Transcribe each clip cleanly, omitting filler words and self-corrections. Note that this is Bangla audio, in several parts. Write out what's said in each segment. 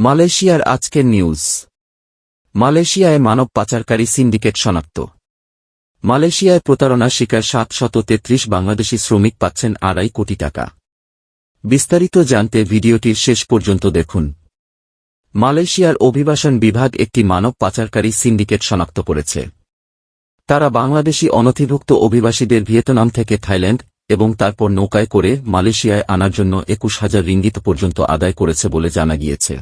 মালয়েশিয়ার আজকের নিউজ। মালয়েশিয়ায় মানব পাচারকারী সিন্ডিকেট শনাক্ত। মালয়েশিয়ায় প্রতারণার শিকার 733 বাংলাদেশি শ্রমিক পাচ্ছেন 2.5 কোটি টাকা। বিস্তারিত জানতে ভিডিওটির শেষ পর্যন্ত দেখুন। মালয়েশিয়ার অভিবাসন বিভাগ একটি মানব পাচারকারী সিন্ডিকেট শনাক্ত করেছে। তারা বাংলাদেশি অনথিভুক্ত অভিবাসীদের ভিয়েতনাম থেকে থাইল্যান্ড এবং তারপর নৌকায় করে মালয়েশিয়ায় আনার জন্য 21,000 রিঙ্গিত পর্যন্ত আদায় করেছে বলে জানা গিয়েছে।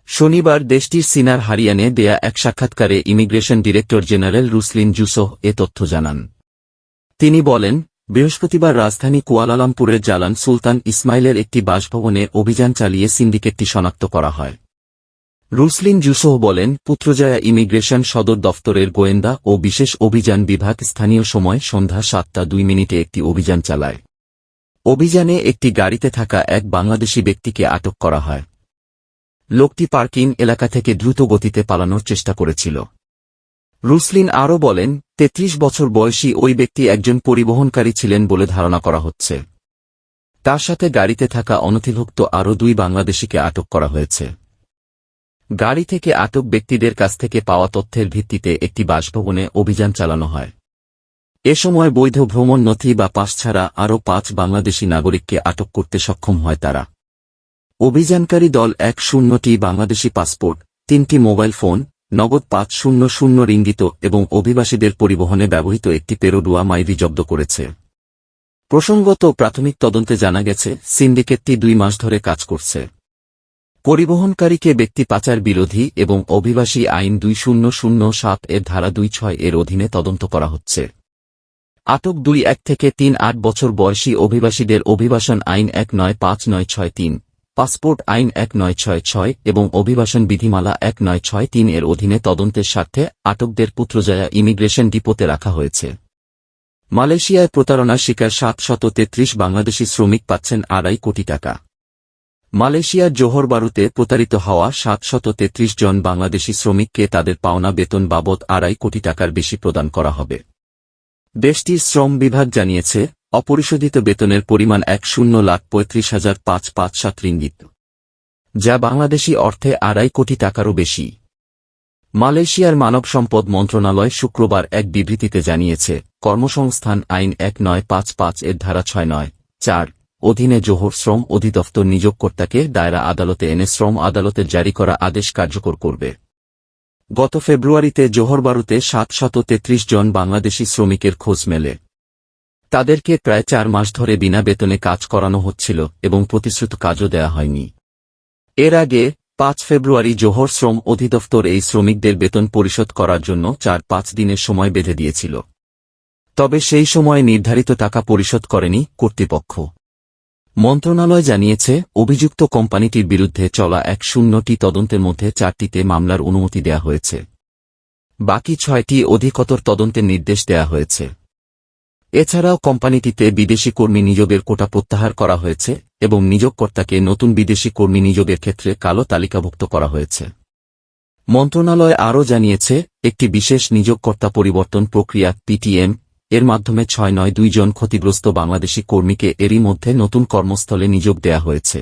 শনিবার দেশটির সিনার হারিয়ানে দেয়া এক সাক্ষাৎকারে ইমিগ্রেশন ডিরেক্টর জেনারেল রুসলিন জুসোহ এ তথ্য জানান। তিনি বলেন, বৃহস্পতিবার রাজধানী কুয়ালালামপুরের জালান সুলতান ইসমাইলের একটি বাসভবনে অভিযান চালিয়ে সিন্ডিকেটটি শনাক্ত করা হয়। রুসলিন জুসোহ বলেন, পুত্রজায়া ইমিগ্রেশন সদর দফতরের গোয়েন্দা ও বিশেষ অভিযান বিভাগ স্থানীয় সময় সন্ধ্যা 7:02 একটি অভিযান চালায়। অভিযানে একটি গাড়িতে থাকা এক বাংলাদেশি ব্যক্তিকে আটক করা হয়। লোকটি পার্কিং এলাকা থেকে দ্রুত গতিতে পালানোর চেষ্টা করেছিল। রুসলিন আরও বলেন, 33 বছর বয়সী ওই ব্যক্তি একজন পরিবহনকারী ছিলেন বলে ধারণা করা হচ্ছে। তার সাথে গাড়িতে থাকা অনথিভুক্ত আরও 2 বাংলাদেশিকে আটক করা হয়েছে। গাড়ি থেকে আটক ব্যক্তিদের কাছ থেকে পাওয়া তথ্যের ভিত্তিতে একটি বাসভবনে অভিযান চালানো হয়। এ সময় বৈধ ভ্রমণ নথি বা পাস ছাড়া আরও 5 বাংলাদেশি নাগরিককে আটক করতে সক্ষম হয় তারা। অভিযানকারী দল 10টি বাংলাদেশি পাসপোর্ট, 3টি মোবাইল ফোন, নগদ 500 রিঙ্গিত এবং অভিবাসীদের পরিবহনে ব্যবহৃত একটি পেরোডুয়া মাইরি জব্দ করেছে। প্রসঙ্গত, প্রাথমিক তদন্তে জানা গেছে সিন্ডিকেটটি 2 মাস ধরে কাজ করছে। পরিবহনকারীকে ব্যক্তি পাচার বিরোধী এবং অভিবাসী আইন 2007 এর ধারা 26 এর অধীনে তদন্ত করা হচ্ছে। আটক 21 থেকে 38 বছর বয়সী অভিবাসীদের অভিবাসন আইন 195963, পাসপোর্ট আইন 1966 এবং অভিবাসন বিধিমালা 1963 এর অধীনে তদন্তের স্বার্থে আটকদের পুত্রজায়া ইমিগ্রেশন ডিপোতে রাখা হয়েছে। মালয়েশিয়ায় প্রতারণার শিকার 733 বাংলাদেশি শ্রমিক পাচ্ছেন 2.5 কোটি টাকা। মালয়েশিয়ার জোহর বারুতে প্রতারিত হওয়া 733 জন বাংলাদেশি শ্রমিককে তাদের পাওনা বেতন বাবদ 2.5 কোটি টাকার বেশি প্রদান করা হবে। দেশটির শ্রম বিভাগ জানিয়েছে, অপরিশোধিত বেতনের পরিমাণ 1,35,557 রিঙ্গিত, যা বাংলাদেশি অর্থে 2.5 কোটি টাকারও বেশি। মালয়েশিয়ার মানব সম্পদ মন্ত্রণালয় শুক্রবার এক বিবৃতিতে জানিয়েছে, কর্মসংস্থান আইন 1955 এর ধারা 694 অধীনে জোহর শ্রম অধিদপ্তর নিয়োগকর্তাকে দায়রা আদালতে এনে শ্রম আদালতের জারি করা আদেশ কার্যকর করবে। গত ফেব্রুয়ারিতে জোহর বারুতে 733 জন বাংলাদেশি শ্রমিকের খোঁজ মেলে। তাদেরকে প্রায় 4 মাস ধরে বিনা বেতনে কাজ করানো হচ্ছিল এবং প্রতিশ্রুত কাজও দেয়া হয়নি। এর আগে 5 ফেব্রুয়ারি জোহর শ্রম অধিদপ্তর এই শ্রমিকদের বেতন পরিশোধ করার জন্য 4-5 দিনের সময় বেঁধে দিয়েছিল। তবে সেই সময় নির্ধারিত টাকা পরিশোধ করেনি কর্তৃপক্ষ। মন্ত্রণালয় জানিয়েছে, অভিযুক্ত কোম্পানিটির বিরুদ্ধে চলা 10টি তদন্তের মধ্যে 4টিতে মামলার অনুমতি দেয়া হয়েছে। বাকি 6টি অধিকতর তদন্তের নির্দেশ দেয়া হয়েছে। এছাড়াও কোম্পানিটিতে বিদেশি কর্মী নিয়োগের কোটা প্রত্যাহার করা হয়েছে এবং নিয়োগকর্তাকে নতুন বিদেশি কর্মী নিয়োগের ক্ষেত্রে কালো তালিকাভুক্ত করা হয়েছে। মন্ত্রণালয় আরও জানিয়েছে, একটি বিশেষ নিয়োগকর্তা পরিবর্তন প্রক্রিয়া PTM এর মাধ্যমে 692 জন ক্ষতিগ্রস্ত বাংলাদেশি কর্মীকে এরই মধ্যে নতুন কর্মস্থলে নিয়োগ দেয়া হয়েছে।